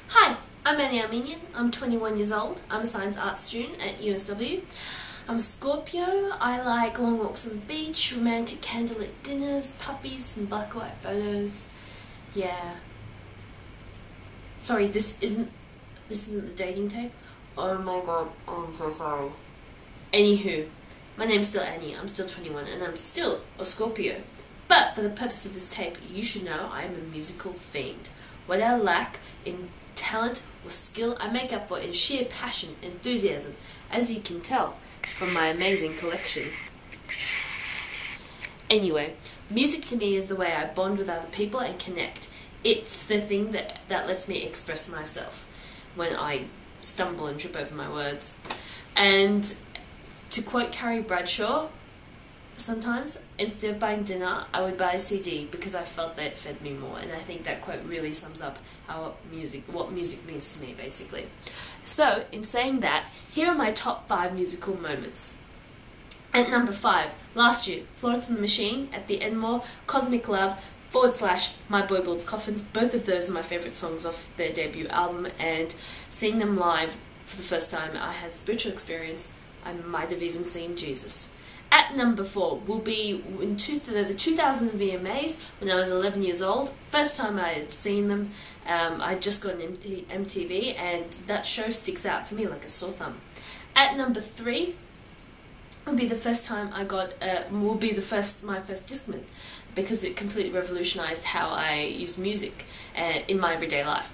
Hi, I'm Annie Armenian. I'm 21 years old. I'm a science art student at USW. I'm a Scorpio. I like long walks on the beach, romantic candlelit dinners, puppies, and black and white photos. Yeah. Sorry, this isn't the dating tape. Oh my god, I'm so sorry. Anywho, my name's still Annie. I'm still 21 and I'm still a Scorpio. But for the purpose of this tape, you should know I am a musical fiend. What I lack in talent or skill, I make up for in sheer passion and enthusiasm, as you can tell from my amazing collection. Anyway, music to me is the way I bond with other people and connect. It's the thing that lets me express myself when I stumble and trip over my words. And to quote Carrie Bradshaw, sometimes, instead of buying dinner, I would buy a CD because I felt that it fed me more, and I think that quote really sums up what music means to me, basically. So, in saying that, here are my top 5 musical moments. At number 5, last year, Florence and the Machine at the Enmore, Cosmic Love, / My Boy Builds Coffins. Both of those are my favourite songs off their debut album, and seeing them live for the first time, I had a spiritual experience. I might have even seen Jesus. At number 4 will be in the 2000 VMAs when I was 11 years old. First time I had seen them, I just got an MTV, and that show sticks out for me like a sore thumb. At number 3 will be the first time I got my first Discman, because it completely revolutionised how I use music in my everyday life.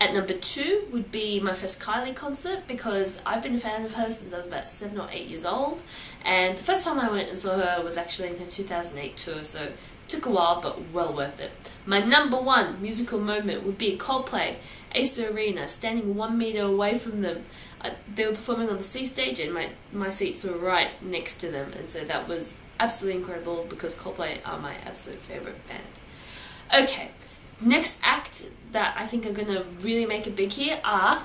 At number 2 would be my first Kylie concert, because I've been a fan of her since I was about 7 or 8 years old, and the first time I went and saw her was actually in her 2008 tour, so it took a while but well worth it. My number 1 musical moment would be Coldplay, Acer Arena, standing 1 meter away from them. They were performing on the C stage and my seats were right next to them, and so that was absolutely incredible because Coldplay are my absolute favourite band. Okay. Next act that I think are going to really make it big here are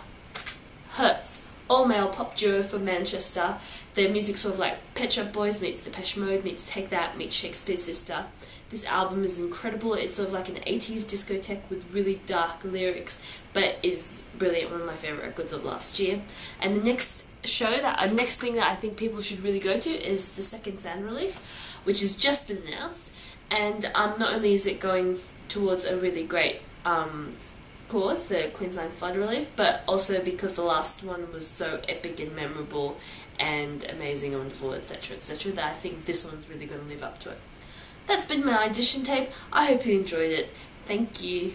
Hertz, all-male pop duo from Manchester. Their music sort of like Pet Shop Boys meets Depeche Mode meets Take That meets Shakespears Sister. This album is incredible. It's sort of like an 80s discotheque with really dark lyrics, but is brilliant. One of my favourite records of last year. And the next thing that I think people should really go to is the second Sound Relief, which has just been announced. And not only is it going towards a really great cause, the Queensland flood relief, but also because the last one was so epic and memorable and amazing and wonderful, etc., etc., that I think this one's really going to live up to it. That's been my audition tape. I hope you enjoyed it. Thank you.